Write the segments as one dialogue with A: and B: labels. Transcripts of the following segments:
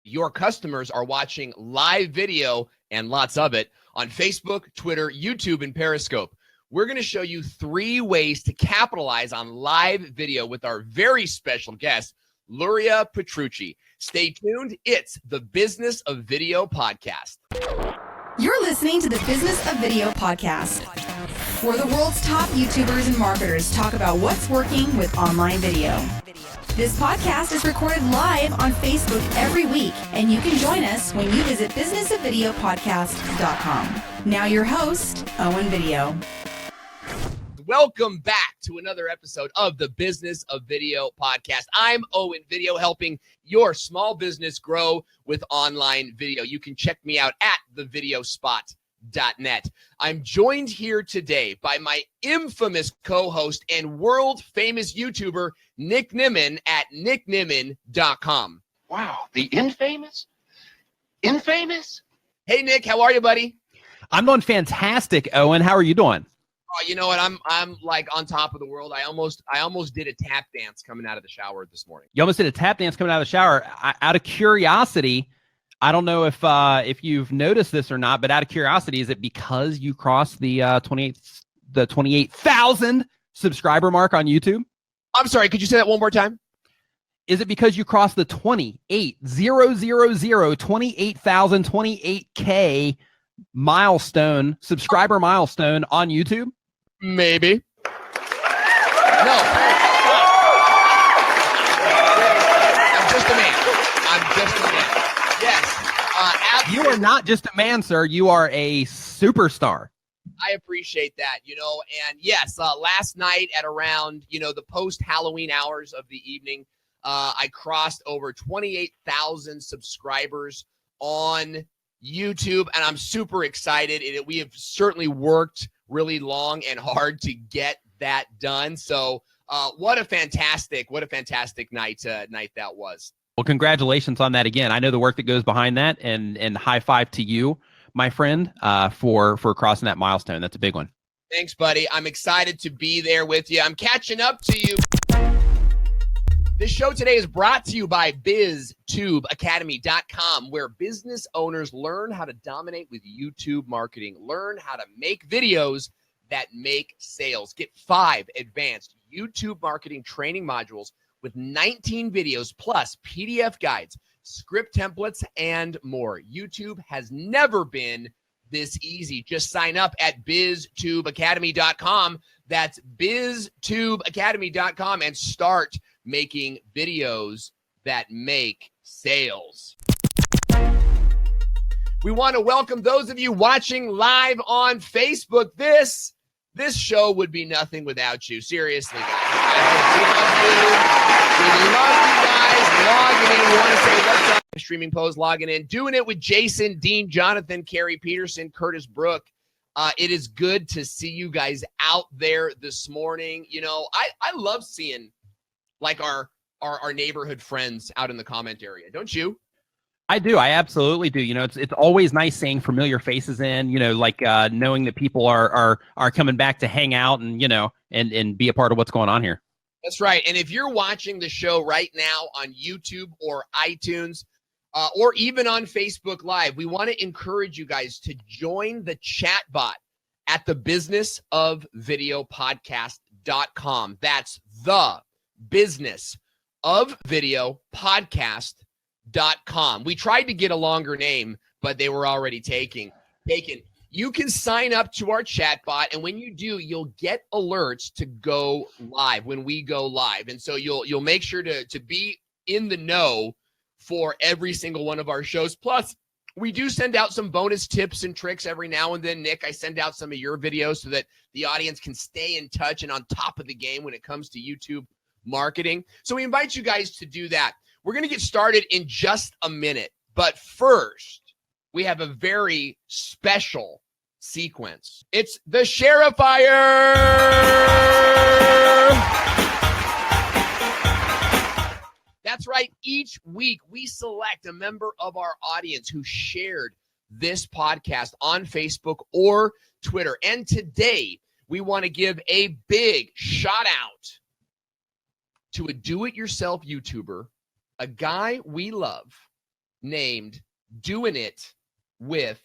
A: your customers are watching live video and lots of it on Facebook, Twitter, YouTube, and Periscope. We're going to show you 3 ways to capitalize on live video with our very special guest, Luria Petrucci. Stay tuned. It's the Business of Video podcast.
B: You're listening to the Business of Video podcast, where the world's top YouTubers and marketers talk about what's working with online video. This podcast is recorded live on Facebook every week, and you can join us when you visit businessofvideopodcast.com. Now your host, Owen Video.
A: Welcome back to another episode of the Business of Video podcast. I'm Owen Video, helping your small business grow with online video. You can check me out at thevideospot.net. I'm joined here today by my infamous co-host and world-famous YouTuber, Nick Nimmin at nicknimmin.com.
C: Wow, the infamous? Infamous?
A: Hey, Nick, how are you, buddy?
D: I'm doing fantastic, Owen. How are you doing?
A: Oh, you know what? I'm like on top of the world. I almost did a tap dance coming out of the shower this morning.
D: You almost did a tap dance coming out of the shower. Out of curiosity, I don't know if you've noticed this or not, but out of curiosity, is it because you crossed the 28,000 subscriber mark on YouTube?
A: I'm sorry, could you say that one more time?
D: Is it because you crossed the 28,028K subscriber milestone on YouTube?
A: Maybe. No. I'm just a man. Yes. Absolutely.
D: You are not just a man, sir. You are a superstar.
A: I appreciate that, and yes, last night at around, the post-Halloween hours of the evening, I crossed over 28,000 subscribers on YouTube, and I'm super excited. We have certainly worked really long and hard to get that done. So what a fantastic night that was.
D: Well, congratulations on that again. I know the work that goes behind that, and high five to you, my friend, for crossing that milestone. That's a big one.
A: Thanks, buddy. I'm excited to be there with you. I'm catching up to you. This show today is brought to you by BizTubeAcademy.com, where business owners learn how to dominate with YouTube marketing. Learn how to make videos that make sales. Get 5 advanced YouTube marketing training modules with 19 videos plus PDF guides, script templates, and more. YouTube has never been this easy. Just sign up at BizTubeAcademy.com. That's BizTubeAcademy.com and start making videos that make sales. We want to welcome those of you watching live on Facebook. This show would be nothing without you. Seriously, guys. We love you guys logging in. We want to say what's up. Streaming post, logging in, doing it with Jason, Dean, Jonathan, Carrie Peterson, Curtis Brook. It is good to see you guys out there this morning. I love seeing like our neighborhood friends out in the comment area. Don't you?
D: I do. I absolutely do. It's always nice seeing familiar faces in, knowing that people are coming back to hang out and, and be a part of what's going on here.
A: That's right. And if you're watching the show right now on YouTube or iTunes, or even on Facebook Live, we want to encourage you guys to join the chat bot at the businessofvideopodcast.com. That's the businessofvideopodcast.com. We tried to get a longer name, but they were already taken. You can sign up to our chat bot, and when you do, you'll get alerts to go live when we go live. And so you'll make sure to be in the know for every single one of our shows. Plus, we do send out some bonus tips and tricks every now and then. Nick, I send out some of your videos so that the audience can stay in touch and on top of the game when it comes to YouTube marketing. So we invite you guys to do that. We're going to get started in just a minute. But first, we have a very special sequence. It's the Share-a-Fire! That's right. Each week, we select a member of our audience who shared this podcast on Facebook or Twitter. And today, we want to give a big shout out to a do-it-yourself YouTuber, a guy we love, named Doing It with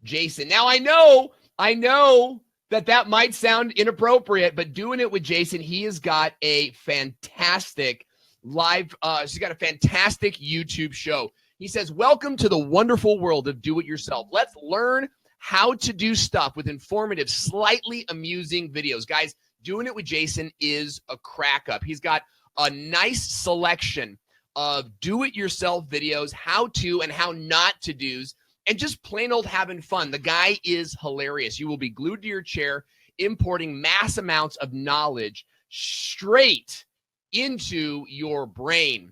A: Jason. Now, I know that might sound inappropriate, but Doing It with Jason, he has got a fantastic he's got a fantastic YouTube show. He says, welcome to the wonderful world of do-it-yourself. Let's learn how to do stuff with informative, slightly amusing videos. Guys, Doing It with Jason is a crack up. He's got a nice selection of do-it-yourself videos, how to and how not to do's, and just plain old having fun. The guy is hilarious. You will be glued to your chair, importing mass amounts of knowledge straight into your brain.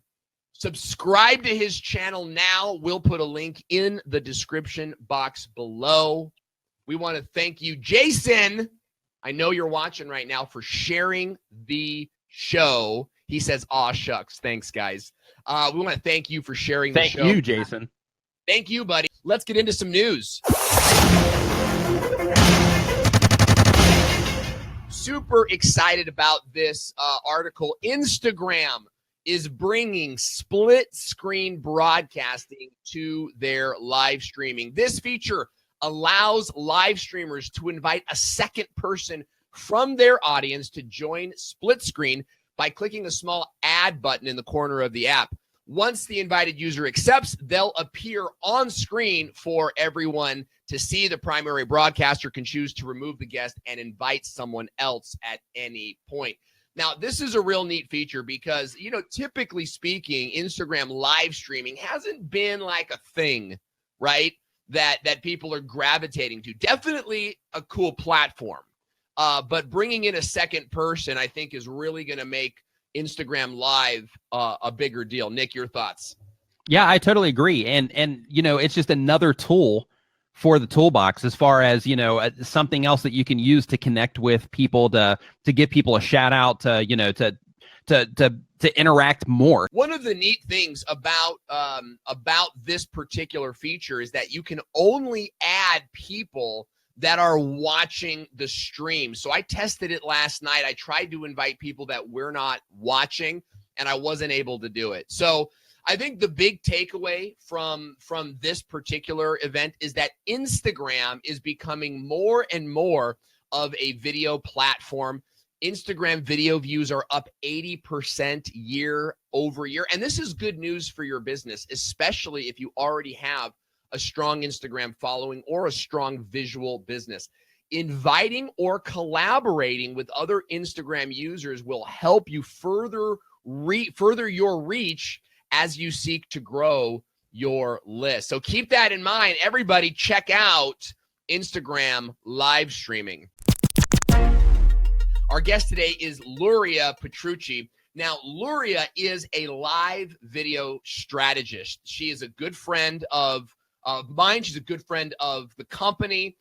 A: Subscribe to his channel now. We'll put a link in the description box below. We want to thank you, Jason. I know you're watching right now, for sharing the show. He says, aw, shucks. Thanks, guys. We want to thank you for sharing the show.
D: Thank you, Jason.
A: Thank you, buddy. Let's get into some news. Super excited about this article. Instagram is bringing split screen broadcasting to their live streaming. This feature allows live streamers to invite a second person from their audience to join split screen by clicking a small add button in the corner of the app. Once the invited user accepts, they'll appear on screen for everyone to see. The primary broadcaster can choose to remove the guest and invite someone else at any point. Now, this is a real neat feature because, typically speaking, Instagram live streaming hasn't been like a thing, right, that people are gravitating to. Definitely a cool platform, but bringing in a second person, I think, is really going to make Instagram Live a bigger deal. Nick, your thoughts?
D: Yeah, I totally agree. And it's just another tool for the toolbox as far as, something else that you can use to connect with people, to give people a shout out, to interact more.
A: One of the neat things about this particular feature is that you can only add people that are watching the stream. So I tested it last night. I tried to invite people that we're not watching, and I wasn't able to do it. So I think the big takeaway from this particular event is that Instagram is becoming more and more of a video platform. Instagram video views are up 80% year over year. And this is good news for your business, especially if you already have a strong Instagram following or a strong visual business. Inviting or collaborating with other Instagram users will help you further your reach as you seek to grow your list. So keep that in mind. Everybody, check out Instagram live streaming. Our guest today is Luria Petrucci. Now, Luria is a live video strategist. She is a good friend of mine. She's a good friend of the company.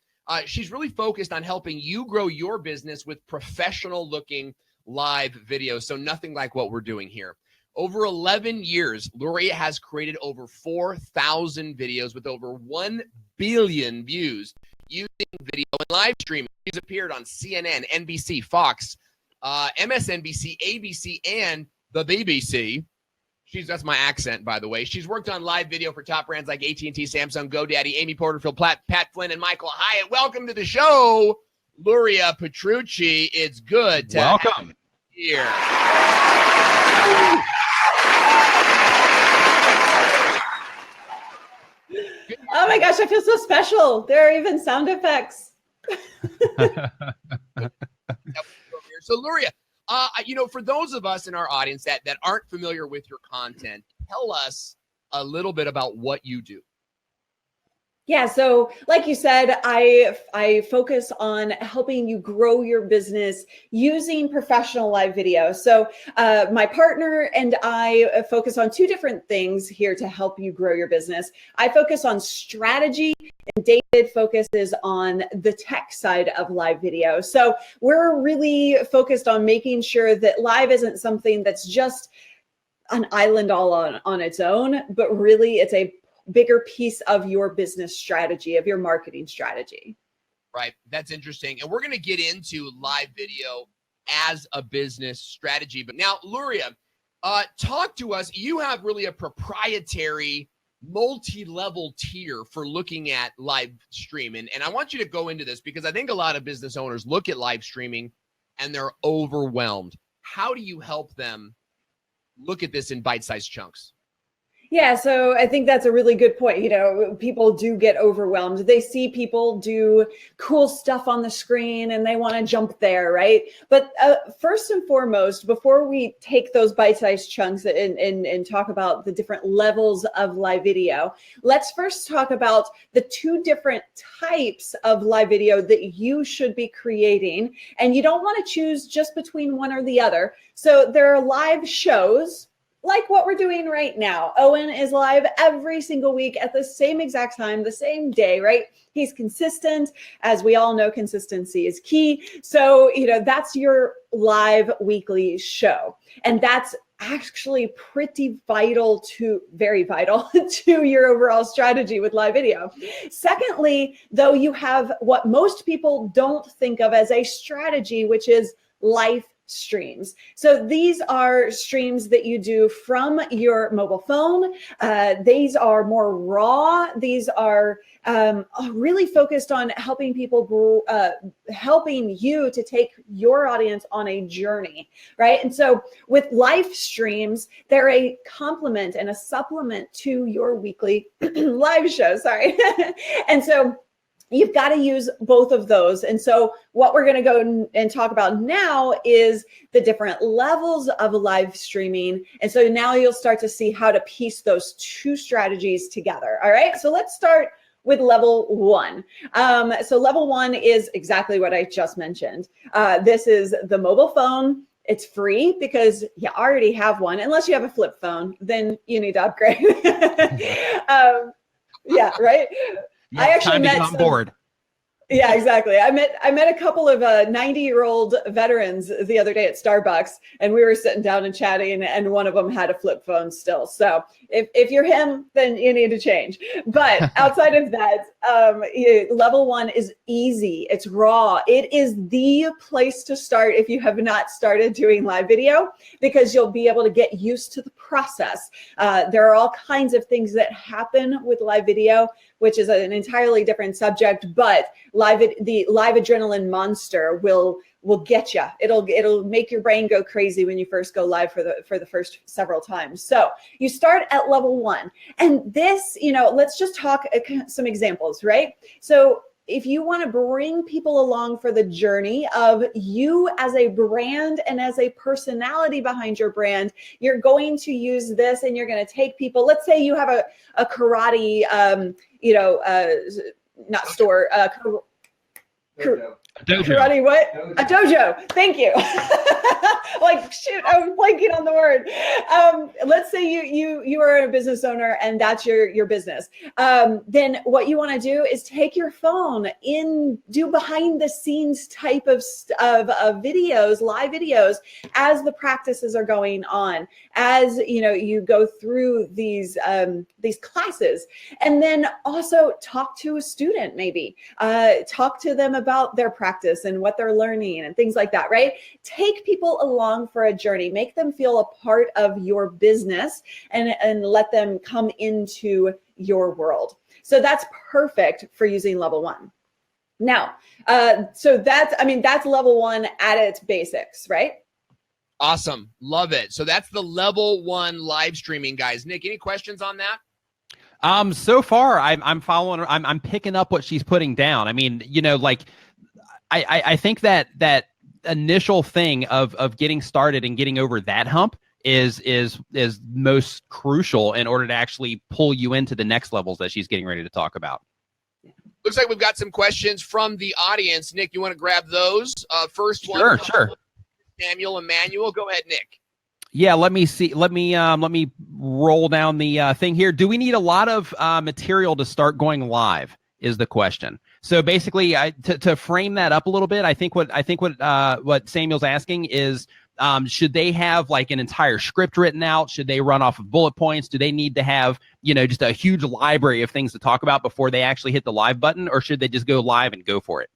A: She's really focused on helping you grow your business with professional-looking live videos. So nothing like what we're doing here. Over 11 years, Luria has created over 4,000 videos with over 1 billion views using video and live streaming. She's appeared on CNN, NBC, Fox, MSNBC, ABC, and the BBC. That's my accent, by the way. She's worked on live video for top brands like AT&T, Samsung, GoDaddy, Amy Porterfield, Pat Flynn, and Michael Hyatt. Welcome to the show, Luria Petrucci. It's good to have you here.
E: Oh my gosh, I feel so special. There are even sound effects.
A: So, Luria, for those of us in our audience that aren't familiar with your content, tell us a little bit about what you do.
E: Yeah, so like you said, I focus on helping you grow your business using professional live video. So my partner and I focus on two different things here to help you grow your business. I focus on strategy, and David focuses on the tech side of live video. So we're really focused on making sure that live isn't something that's just an island all on its own, but really it's a bigger piece of your business strategy, of your marketing strategy.
A: Right. That's interesting. And we're going to get into live video as a business strategy. But now, Luria, talk to us. You have really a proprietary multi-level tier for looking at live stream. And I want you to go into this because I think a lot of business owners look at live streaming and they're overwhelmed. How do you help them look at this in bite-sized chunks?
E: Yeah, so I think that's a really good point. You know, people do get overwhelmed. They see people do cool stuff on the screen and they want to jump there, right? But first and foremost, before we take those bite-sized chunks and talk about the different levels of live video, let's first talk about the two different types of live video that you should be creating. And you don't want to choose just between one or the other. So there are live shows, like what we're doing right now. Owen is live every single week at the same exact time, the same day, right? He's consistent. As we all know, consistency is key. So, you know, that's your live weekly show. And that's actually pretty vital very vital to your overall strategy with live video. Secondly, though, you have what most people don't think of as a strategy, which is live streams. So these are streams that you do from your mobile phone. These are more raw. These are really focused on helping people, helping you to take your audience on a journey, right? And so with live streams, they're a complement and a supplement to your weekly live show, sorry. And so you've got to use both of those. And so what we're going to go and talk about now is the different levels of live streaming. And so now you'll start to see how to piece those two strategies together. All right. So let's start with level one. So level one is exactly what I just mentioned. This is the mobile phone. It's free because you already have one. Unless you have a flip phone, then you need to upgrade. Yeah, right.
D: Yeah,
E: I actually met
D: on board.
E: Yeah, exactly. I met a couple of 90-year-old veterans the other day at Starbucks, and we were sitting down and chatting, and one of them had a flip phone still. So if you're him, then you need to change. But outside of that, level one is easy. It's raw. It is the place to start if you have not started doing live video, because you'll be able to get used to the process. There are all kinds of things that happen with live video, which is an entirely different subject, but the live adrenaline monster will get you. It'll make your brain go crazy when you first go live for the first several times. So you start at level one, and this, let's just talk some examples, right? So if you want to bring people along for the journey of you as a brand and as a personality behind your brand, you're going to use this, and you're going to take people. Let's say you have a karate, not store,
D: Dojo.
E: Karate what? A dojo. Thank you. Like, shoot, I was blanking on the word. Let's say you are a business owner and that's your business. Then what you want to do is take your phone do behind the scenes type of videos, live videos, as the practices are going on, as you go through these classes, and then also talk to a student, maybe talk to them about their practice and what they're learning and things like that, right? Take people along for a journey, make them feel a part of your business, and let them come into your world. So that's perfect for using level one. Now, so that's level one at its basics, right?
A: Awesome. Love it. So that's the level one live streaming, guys. Nick, any questions on that?
D: So far I'm following her. I'm picking up what she's putting down. I mean, I think that initial thing of getting started and getting over that hump is most crucial in order to actually pull you into the next levels that she's getting ready to talk about.
A: Looks like we've got some questions from the audience. Nick, you want to grab those? First one.
D: Sure.
A: Samuel Emmanuel. Go ahead, Nick.
D: Yeah, let me see. Let me roll down the thing here. Do we need a lot of material to start going live? Is the question. So basically, to frame that up a little bit, I think what Samuel's asking is, should they have like an entire script written out? Should they run off of bullet points? Do they need to have just a huge library of things to talk about before they actually hit the live button, or should they just go live and go for it?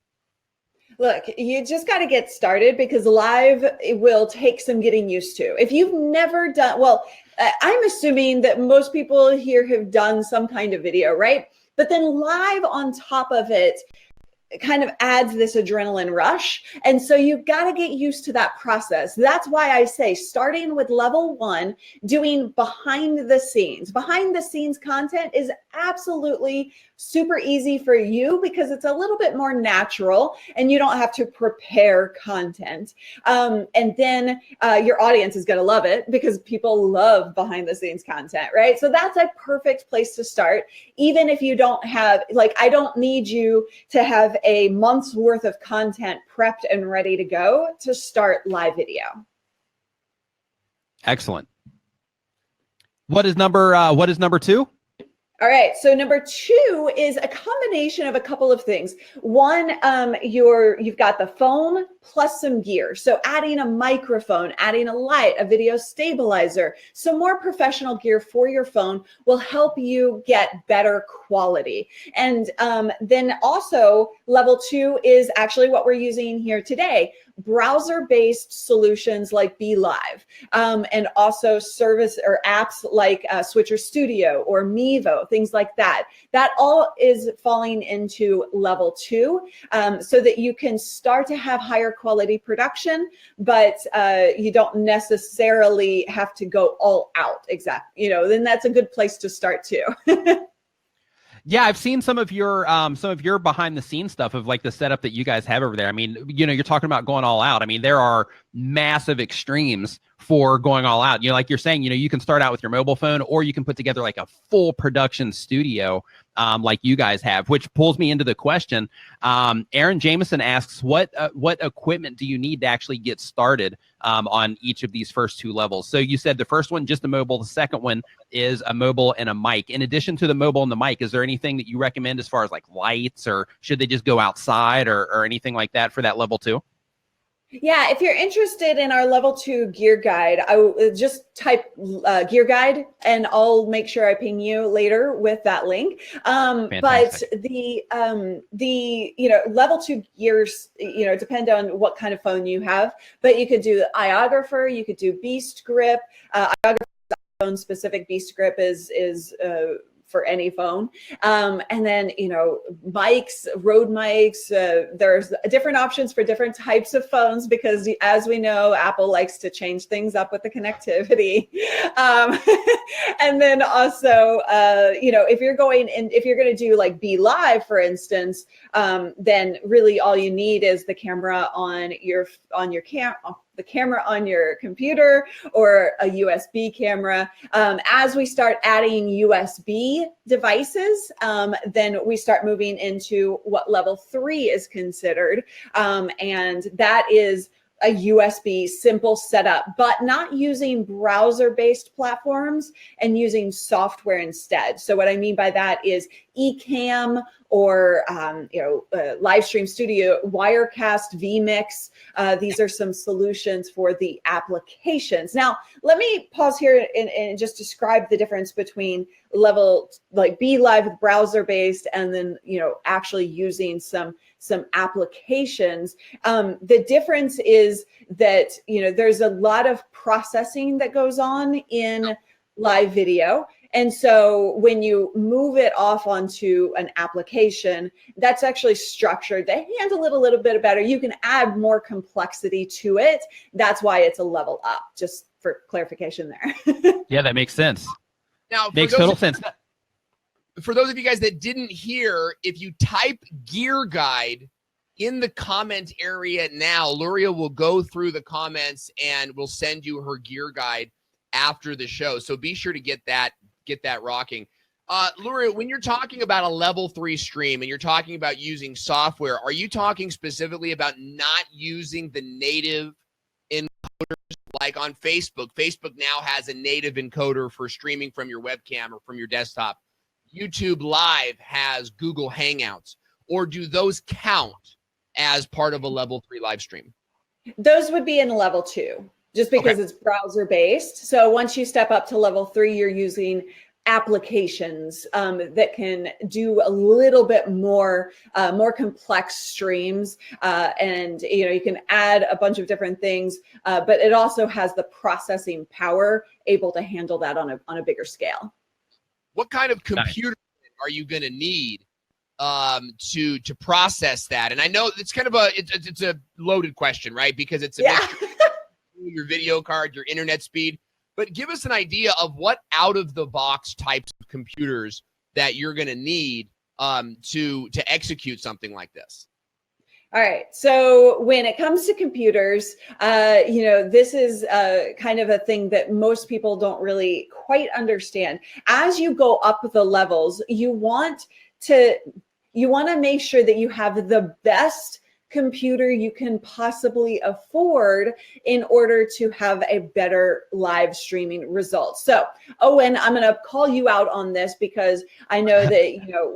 E: Look, you just got to get started, because live, it will take some getting used to. If you've never done, well, I'm assuming that most people here have done some kind of video, right? But then live on top of it kind of adds this adrenaline rush. And so you've got to get used to that process. That's why I say starting with level 1, doing behind the scenes. Behind the scenes content is absolutely super easy for you because it's a little bit more natural and you don't have to prepare content. And then your audience is going to love it because people love behind the scenes content, right? So that's a perfect place to start. Even if you don't have, like, I don't need you to have a month's worth of content prepped and ready to go to start live video.
D: Excellent. What is number 2?
E: All right, so number 2 is a combination of a couple of things. One, you've got the phone plus some gear. So adding a microphone, adding a light, a video stabilizer, some more professional gear for your phone will help you get better quality. And then also level 2 is actually what we're using here today. Browser-based solutions like BeLive, and also service or apps like Switcher Studio or Mevo, things like that. That all is falling into level 2, so that you can start to have higher quality production, but you don't necessarily have to go all out. Exactly. Then that's a good place to start too.
D: Yeah, I've seen some of your behind the scenes stuff of like the setup that you guys have over there. I mean, you're talking about going all out. I mean, there are massive extremes for going all out. Like you're saying, you can start out with your mobile phone, or you can put together like a full production studio like you guys have, which pulls me into the question. Aaron Jameson asks, what equipment do you need to actually get started on each of these first 2 levels? So you said the first one, just a mobile. The second one is a mobile and a mic. In addition to the mobile and the mic, is there anything that you recommend as far as like lights, or should they just go outside or anything like that for that level 2?
E: Yeah, if you're interested in our level 2 gear guide, I will just type gear guide and I'll make sure I ping you later with that link. But the level 2 gears, depend on what kind of phone you have, but you could do the iOgrapher, you could do Beast Grip. iOgrapher phone specific, Beast Grip is for any phone. And then, mics, Rode mics, there's different options for different types of phones because as we know, Apple likes to change things up with the connectivity. And then also, if you're going to do like BeLive, for instance, then really all you need is the camera on the camera on your computer or a USB camera. As we start adding USB devices, then we start moving into what level 3 is considered. And that is a USB simple setup, but not using browser-based platforms and using software instead. So what I mean by that is Ecamm or Livestream Studio, Wirecast, vMix. These are some solutions for the applications. Now, let me pause here and just describe the difference between level like BeLive with browser-based and then actually using some applications. The difference is that there's a lot of processing that goes on in live video. And so when you move it off onto an application, that's actually structured. They handle it a little bit better. You can add more complexity to it. That's why it's a level up, just for clarification there.
D: Yeah, that makes sense.
A: Now,
D: makes total sense.
A: For those of you guys that didn't hear, if you type gear guide in the comment area now, Luria will go through the comments and will send you her gear guide after the show. So be sure to get that rocking. Luria, when you're talking about a level 3 stream and you're talking about using software, are you talking specifically about not using the native encoders like on Facebook? Facebook now has a native encoder for streaming from your webcam or from your desktop. YouTube Live has Google Hangouts. Or do those count as part of a level 3 live stream?
E: Those would be in level 2. Just because it's browser based. So once you step up to level 3, you're using applications that can do a little bit more complex streams, and you can add a bunch of different things, but it also has the processing power able to handle that on a bigger scale.
A: What kind of computer are you going to need to process that? And I know it's kind of it's a loaded question, right? Because it's a mixture of your video card, your internet speed. But give us an idea of what out-of-the-box types of computers that you're going to need to execute something like this.
E: All right. So when it comes to computers, this is kind of a thing that most people don't really quite understand. As you go up the levels, you want to make sure that you have the best computer you can possibly afford in order to have a better live streaming result. So, Owen, I'm going to call you out on this because I know that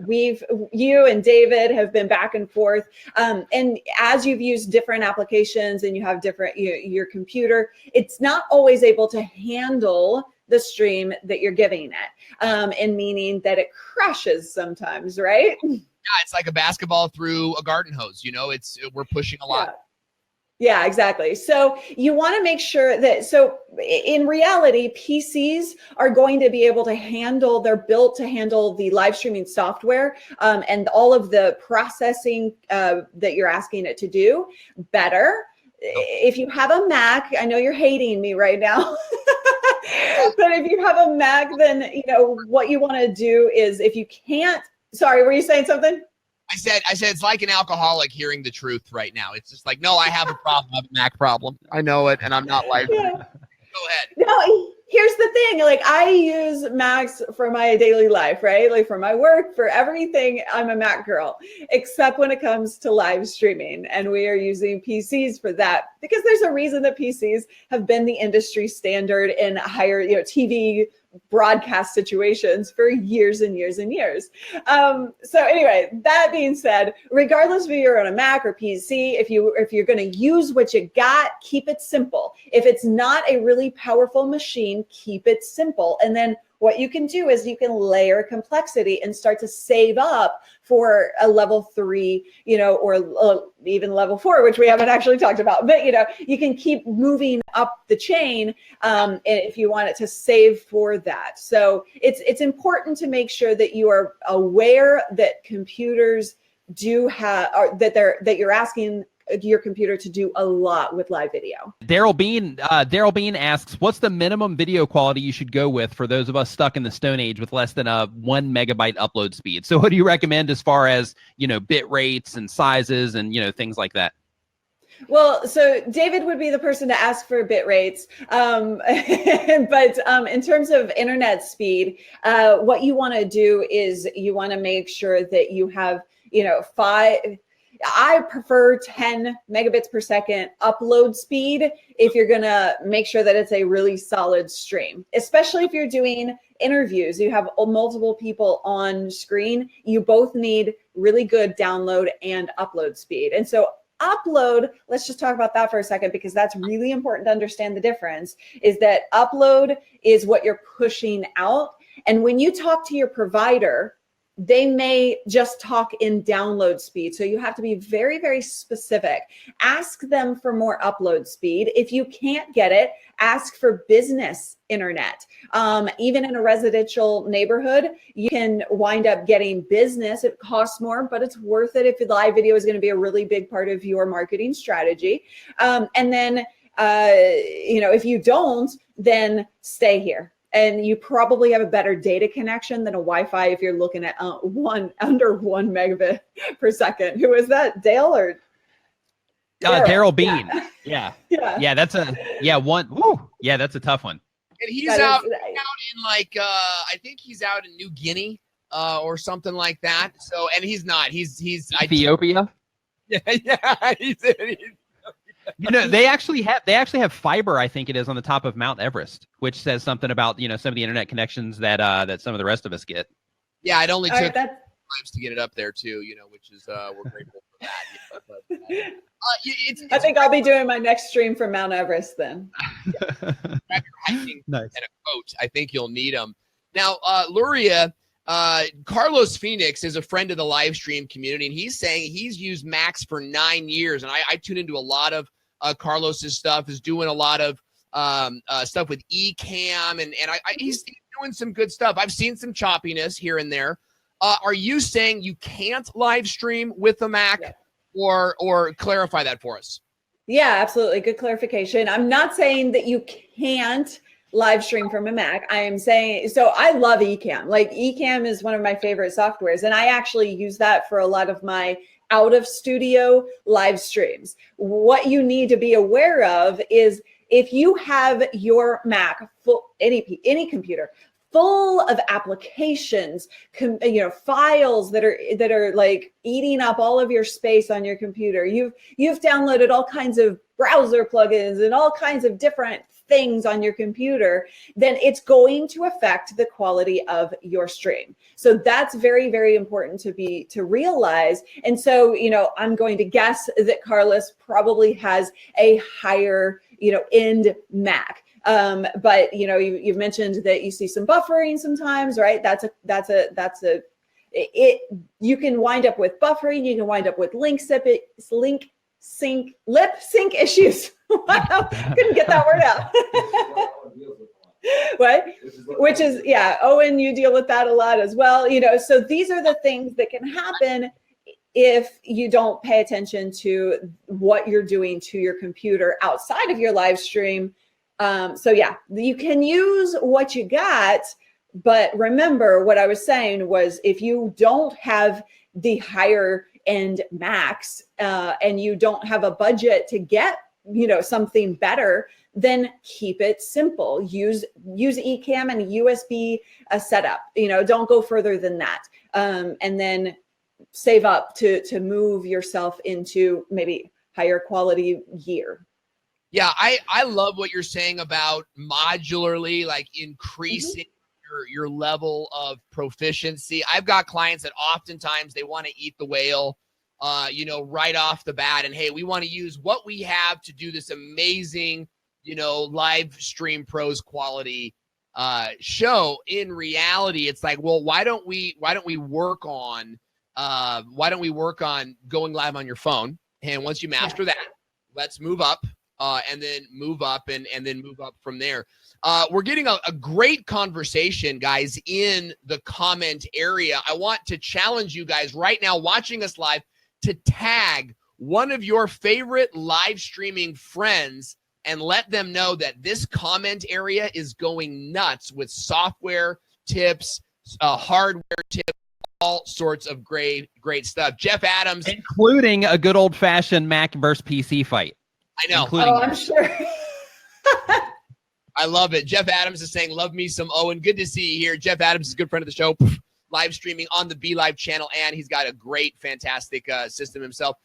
E: you and David have been back and forth, and as you've used different applications and you have different your computer, it's not always able to handle the stream that you're giving it, and meaning that it crashes sometimes, right?
A: Yeah, it's like a basketball through a garden hose. We're pushing a lot.
E: Yeah, exactly. So you want to make sure that, so in reality, PCs are going to be able to handle, they're built to handle the live streaming software and all of the processing that you're asking it to do better. If you have a Mac, I know you're hating me right now. But if you have a Mac, then what you want to do is, if you can't, sorry, were you saying something?
A: I said it's like an alcoholic hearing the truth right now. It's just like, no, I have a problem. I have a Mac problem. I know it, and I'm not like.
E: Yeah.
A: Go ahead.
E: No, here's the thing. Like, I use Macs for my daily life, right? Like for my work, for everything, I'm a Mac girl, except when it comes to live streaming. And we are using PCs for that because there's a reason that PCs have been the industry standard in higher, TV broadcast situations for years and years and years. So anyway, that being said, regardless if you're on a Mac or PC, if you're going to use what you got, keep it simple. If it's not a really powerful machine, keep it simple. And then what you can do is you can layer complexity and start to save up for a level 3, or even level 4, which we haven't actually talked about. But, you can keep moving up the chain if you want it to save for that. So it's important to make sure that you are aware that computers do have, or that you're asking your computer to do a lot with live video.
D: Daryl Bean asks, what's the minimum video quality you should go with for those of us stuck in the Stone Age with less than a 1 megabyte upload speed? So what do you recommend as far as, bit rates and sizes and, things like that?
E: Well, so David would be the person to ask for bit rates. But in terms of internet speed, what you want to do is you want to make sure that you have, I prefer 10 megabits per second upload speed if you're going to make sure that it's a really solid stream, especially if you're doing interviews. You have multiple people on screen. You both need really good download and upload speed. And so upload, let's just talk about that for a second, because that's really important to understand the difference, is that upload is what you're pushing out. And when you talk to your provider, they may just talk in download speed. So you have to be very, very specific. Ask them for more upload speed. If you can't get it, ask for business internet. Even in a residential neighborhood, you can wind up getting business. It costs more, but it's worth it if the live video is going to be a really big part of your marketing strategy. And then, if you don't, then stay here. And you probably have a better data connection than a Wi-Fi if you're looking at under 1 megabit per second. Who is that, Dale or
D: Daryl Bean? Yeah. That's a tough one.
A: And he's out in like I think he's out in New Guinea or something like that. So, and he's not. He's
D: Ethiopia.
A: Yeah.
D: They actually have fiber, I think it is, on the top of Mount Everest, which says something about, some of the internet connections that some of the rest of us get.
A: Yeah, it only took times to get it up there too, which is we're grateful for that. But,
E: I think I'll be doing my next stream from Mount Everest then.
A: Grab your hiking
D: nice.
A: and a coat. I think you'll need them. Now, Luria, Carlos Phoenix is a friend of the live stream community, and he's saying he's used Macs for 9 years. And I tune into a lot of Carlos's stuff, is doing a lot of stuff with Ecamm, and he's doing some good stuff. I've seen some choppiness here and there. Are you saying you can't live stream with a Mac, or clarify that for us?
E: Yeah, absolutely. Good clarification. I'm not saying that you can't live stream from a Mac. I am saying, so I love Ecamm. Like Ecamm is one of my favorite softwares, and I actually use that for a lot of my out of studio live streams. What you need to be aware of is if you have your Mac full, any computer full of applications, files that are like eating up all of your space on your computer. You've downloaded all kinds of browser plugins and all kinds of different things on your computer, then it's going to affect the quality of your stream. So that's very, very important to realize. And so, I'm going to guess that Carlos probably has a higher, end Mac. But you've mentioned that you see some buffering sometimes, right? You can wind up with buffering. You can wind up with lip sync issues. Wow, couldn't get that word out. What? Which is, Owen, you deal with that a lot as well. So these are the things that can happen if you don't pay attention to what you're doing to your computer outside of your live stream. You can use what you got, but remember what I was saying was if you don't have the higher end Macs and you don't have a budget to get, something better, then keep it simple. Use Ecamm and USB setup. Don't go further than that. And then save up to move yourself into maybe higher quality gear.
A: Yeah, I love what you're saying about modularly, like increasing your level of proficiency. I've got clients that oftentimes they want to eat the whale, right off the bat. And hey, we want to use what we have to do this amazing, live stream pros quality show. In reality, it's like, well, why don't we work on going live on your phone? And once you master that, let's move up. And then move up and then move up from there. We're getting a great conversation, guys, in the comment area. I want to challenge you guys right now watching us live to tag one of your favorite live streaming friends and let them know that this comment area is going nuts with software tips, hardware tips, all sorts of great stuff. Jeff Adams.
D: Including a good old-fashioned Mac versus PC fight.
A: I know.
E: I'm sure.
A: I love it. Jeff Adams is saying, love me some Owen. Good to see you here. Jeff Adams is a good friend of the show, live streaming on the Be Live channel, and he's got a great, fantastic system himself.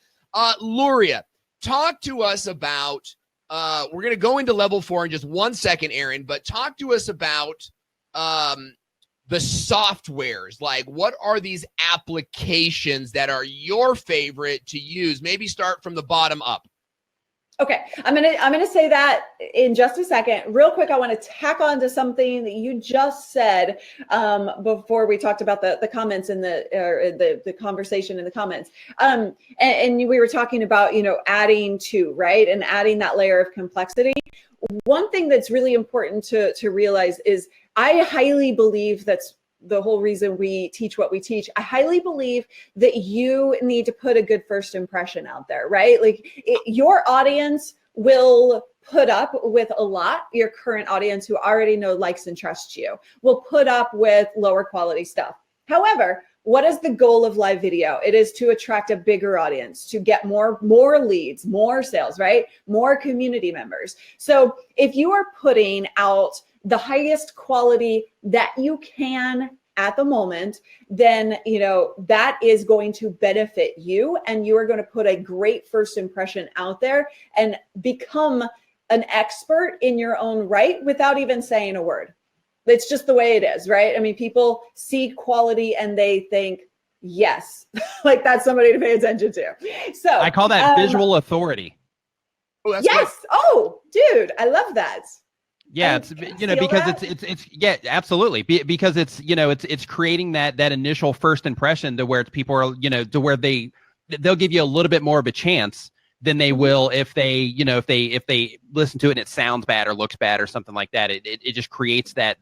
A: Luria, talk to us about, we're going to go into level 4 in just 1 second, Aaron, but talk to us about the softwares. Like, what are these applications that are your favorite to use? Maybe start from the bottom up.
E: Okay, I'm gonna say that in just a second. Real quick, I want to tack on to something that you just said before we talked about the comments in the conversation in the comments. And we were talking about adding to, right, and adding that layer of complexity. One thing that's really important to realize is I highly believe that's the whole reason we teach what we teach. I highly believe that you need to put a good first impression out there, right? Like your audience will put up with a lot. Your current audience who already know, likes, and trusts you will put up with lower quality stuff. However, what is the goal of live video? It is to attract a bigger audience, to get more leads, more sales, right? More community members. So if you are putting out the highest quality that you can at the moment, then that is going to benefit you, and you are going to put a great first impression out there and become an expert in your own right without even saying a word. It's just the way it is, right? I mean, people see quality and they think, yes, like that's somebody to pay attention to. So
D: I call that visual authority.
A: Oh, that's
E: yes.
A: good.
E: Oh, dude, I love that.
D: Yeah,
E: And
D: it's
E: feel
D: because
E: that?
D: it's yeah, absolutely. Because it's it's creating that initial first impression to where people are to where they'll give you a little bit more of a chance than they will if they if they listen to it and it sounds bad or looks bad or something like that. It just creates that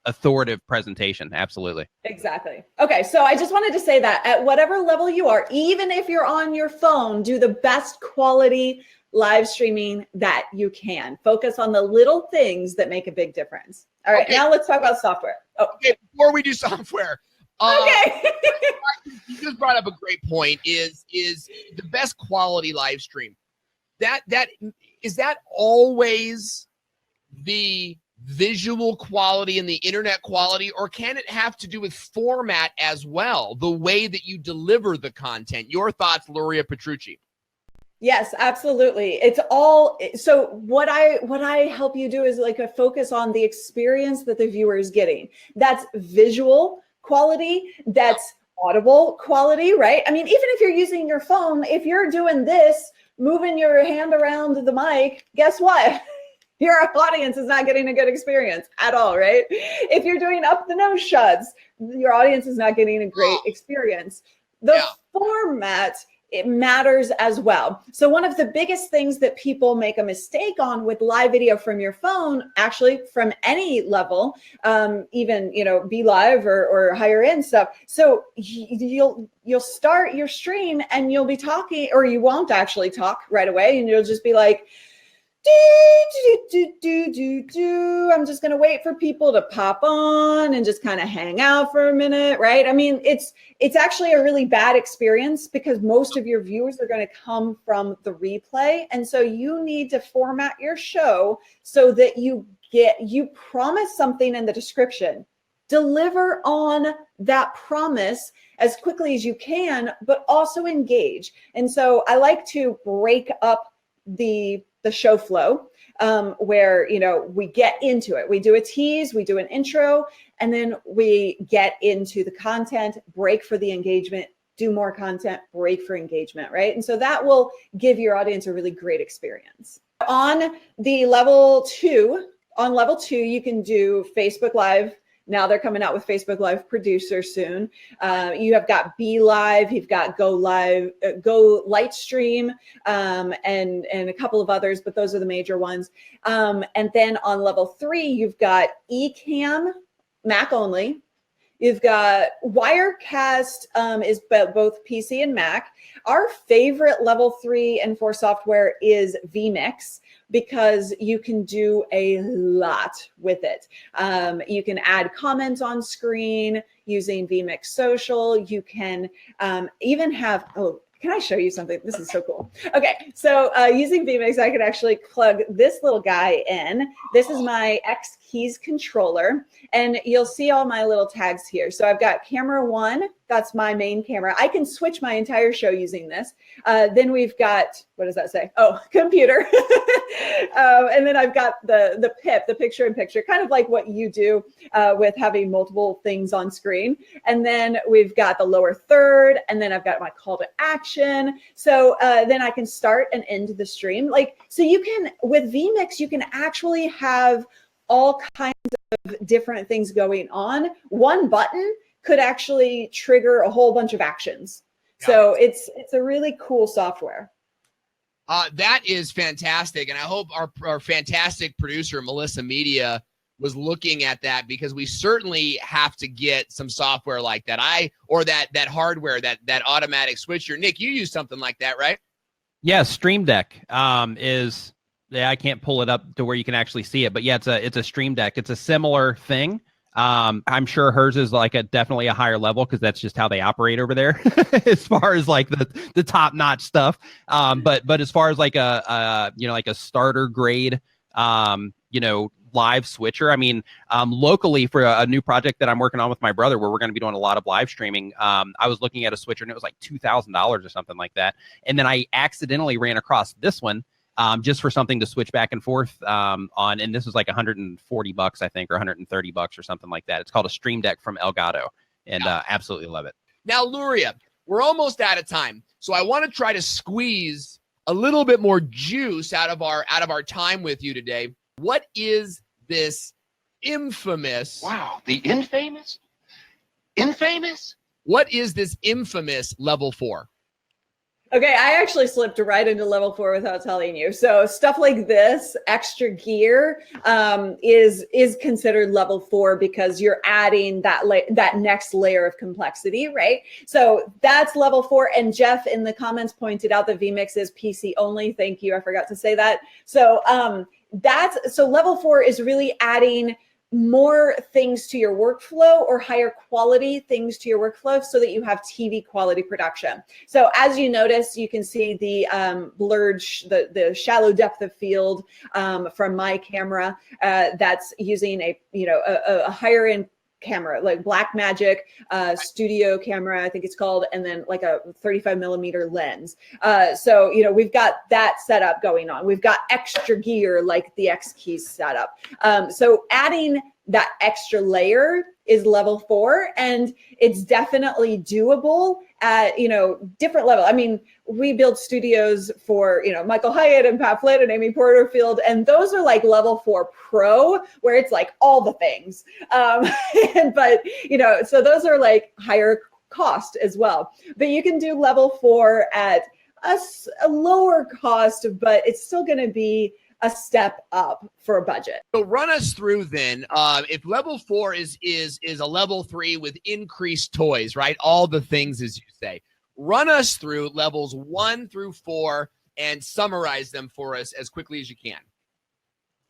D: authoritative presentation. Absolutely.
E: Exactly. Okay, so I just wanted to say that at whatever level you are, even if you're on your phone, do the best quality live streaming that you can. Focus on the little things that make a big difference. All right,
A: Okay.
E: now let's talk about software. Oh,
A: Okay, before we do software,
E: okay.
A: you just brought up a great point. Is the best quality live stream? That is that always the visual quality and the internet quality, or can it have to do with format as well? The way that you deliver the content. Your thoughts, Luria Petrucci.
E: Yes, absolutely. It's all so what I help you do is like a focus on the experience that the viewer is getting. That's visual quality, that's audible quality, right? I mean, even if you're using your phone, if you're doing this, moving your hand around the mic, guess what? Your audience is not getting a good experience at all, right? If you're doing up the nose shots, your audience is not getting a great experience. The format, it matters as well. So one of the biggest things that people make a mistake on with live video from your phone, actually from any level, even Be Live or higher end stuff. So you'll start your stream and you'll be talking, or you won't actually talk right away, and you'll just be like, I'm just going to wait for people to pop on and just kind of hang out for a minute, right? I mean, it's actually a really bad experience because most of your viewers are going to come from the replay. And so you need to format your show so that you promise something in the description. Deliver on that promise as quickly as you can, but also engage. And so I like to break up the show flow where we get into it. We do a tease, we do an intro, and then we get into the content, break for the engagement, do more content, break for engagement, right? And so that will give your audience a really great experience. On level 2, you can do Facebook Live. Now they're coming out with Facebook Live Producer soon. You have got Be Live, you've got Go Live, Go Lightstream, and a couple of others, but those are the major ones. And then on level 3, you've got Ecamm, Mac only. You've got Wirecast, is both PC and Mac. Our favorite level 3 and 4 software is vMix, because you can do a lot with it. You can add comments on screen using vMix Social. You can even have, can I show you something? This is so cool. Okay, so using vMix, I could actually plug this little guy in. This is my X Keys controller, and you'll see all my little tags here. So I've got camera 1, that's my main camera. I can switch my entire show using this. Then we've got, what does that say? Oh, computer. And then I've got the PIP, the picture-in-picture, kind of like what you do with having multiple things on screen. And then we've got the lower third, and then I've got my call to action. So then I can start and end the stream. So you can, with vMix, you can actually have all kinds of different things going on. One button could actually trigger a whole bunch of actions. So it's a really cool software.
A: That is fantastic. And I hope our fantastic producer, Melissa Media, was looking at that, because we certainly have to get some software like that. Or that hardware, that automatic switcher. Nick, you use something like that, right?
D: Yeah, Stream Deck is, I can't pull it up to where you can actually see it, but yeah, it's a Stream Deck. It's a similar thing. I'm sure hers is like definitely a higher level, because that's just how they operate over there as far as like the top notch stuff. But as far as like a starter grade, live switcher, I mean, locally for a new project that I'm working on with my brother, where we're going to be doing a lot of live streaming, I was looking at a switcher and it was like $2,000 or something like that. And then I accidentally ran across this one, just for something to switch back and forth on, and this was like $140, I think, or $130 or something like that. It's called a Stream Deck from Elgato, and absolutely love it.
A: Now, Luria, we're almost out of time, so I want to try to squeeze a little bit more juice out of our time with you today. What is this infamous.
C: Wow, the infamous? Infamous?
A: What is this infamous level 4?
E: Okay, I actually slipped right into level 4 without telling you. So stuff like this, extra gear, is considered level 4 because you're adding that next layer of complexity, right? So that's level 4. And Jeff in the comments pointed out that vMix is PC only. Thank you. I forgot to say that. So so level 4 is really adding more things to your workflow or higher quality things to your workflow so that you have TV quality production. So as you notice, you can see the blurred, the shallow depth of field from my camera that's using a higher end camera, like Blackmagic studio camera, I think it's called, and then like a 35 millimeter lens. So, we've got that setup going on. We've got extra gear like the X Keys setup. So adding that extra layer is level 4, and it's definitely doable at, different level. I mean, we build studios for, Michael Hyatt and Pat Flynn and Amy Porterfield, and those are like level 4 pro, where it's like all the things. But, so those are like higher cost as well. But you can do level 4 at a lower cost, but it's still going to be a step up for a budget.
A: So run us through then. If level 4 is a level 3 with increased toys, right? All the things, as you say. Run us through levels 1 through 4 and summarize them for us as quickly as you can.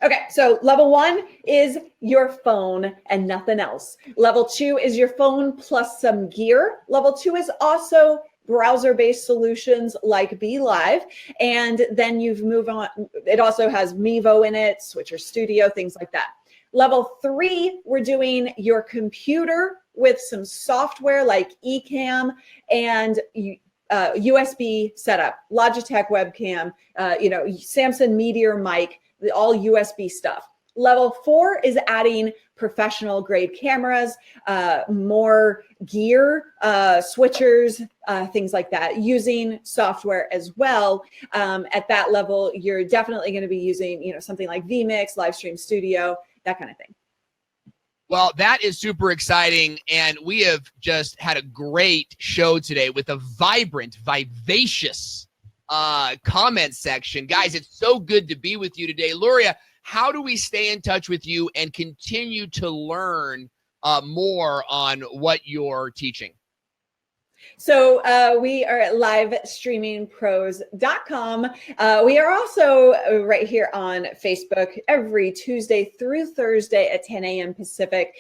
E: Okay, so level 1 is your phone and nothing else. Level 2 is your phone plus some gear. Level 2 is also browser-based solutions like BeLive, and then you've moved on. It also has Mevo in it, Switcher Studio, things like that. Level 3, we're doing your computer with some software like Ecamm and USB setup, Logitech webcam, Samsung Meteor mic, all USB stuff. Level 4 is adding professional grade cameras, more gear, switchers, things like that, using software as well. At that level, you're definitely going to be using, something like vMix, Livestream Studio, that kind of thing.
A: Well, that is super exciting, and we have just had a great show today with a vibrant, vivacious comment section. Guys, it's so good to be with you today. Luria, how do we stay in touch with you and continue to learn more on what you're teaching?
E: So we are at livestreamingpros.com. We are also right here on Facebook every Tuesday through Thursday at 10 a.m. Pacific.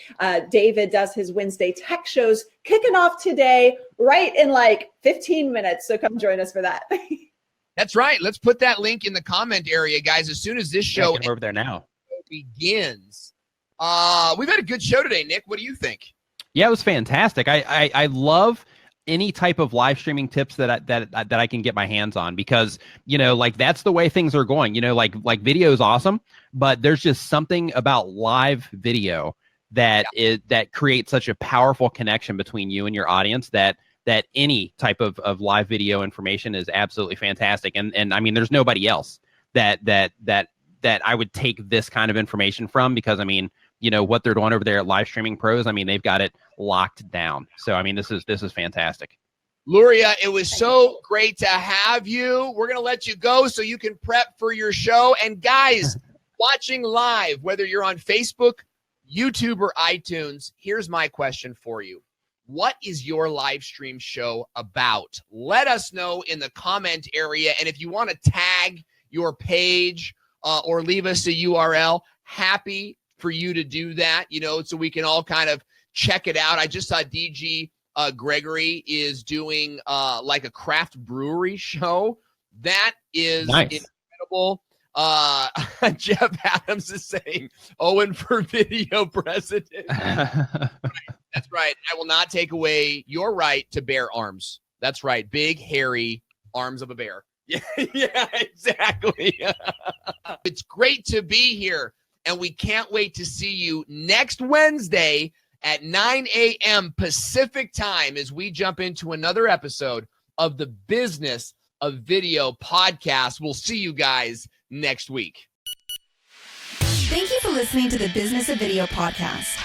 E: David does his Wednesday tech shows kicking off today, right in like 15 minutes. So come join us for that.
A: That's right. Let's put that link in the comment area, guys. As soon as this show
D: over there now
A: begins. We've had a good show today, Nick. What do you think?
D: Yeah, it was fantastic. I love any type of live streaming tips that I can get my hands on, because like that's the way things are going. Like video is awesome, but there's just something about live video that creates such a powerful connection between you and your audience that any type of live video information is absolutely fantastic. And I mean, there's nobody else that I would take this kind of information from, because I mean, what they're doing over there at Live Streaming Pros, I mean, they've got it locked down. So I mean, this is fantastic.
A: Luria, it was so great to have you. We're going to let you go so you can prep for your show. And guys, watching live, whether you're on Facebook, YouTube, or iTunes, here's my question for you. What is your live stream show about? Let us know in the comment area. And if you want to tag your page or leave us a URL, happy for you to do that, so we can all kind of check it out. I just saw DG Gregory is doing like a craft brewery show. That is nice. Incredible. Jeff Adams is saying, Owen for video president. That's right. I will not take away your right to bear arms. That's right. Big, hairy arms of a bear. Yeah, exactly. It's great to be here, and we can't wait to see you next Wednesday at 9 a.m. Pacific time as we jump into another episode of the Business of Video podcast. We'll see you guys next week.
B: Thank you for listening to the Business of Video podcast.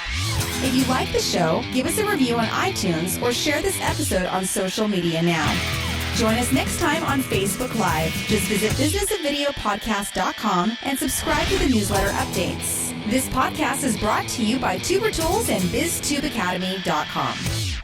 B: If you like the show, give us a review on iTunes or share this episode on social media now. Join us next time on Facebook Live. Just visit businessofvideopodcast.com and subscribe to the newsletter updates. This podcast is brought to you by Tuber Tools and BizTubeAcademy.com.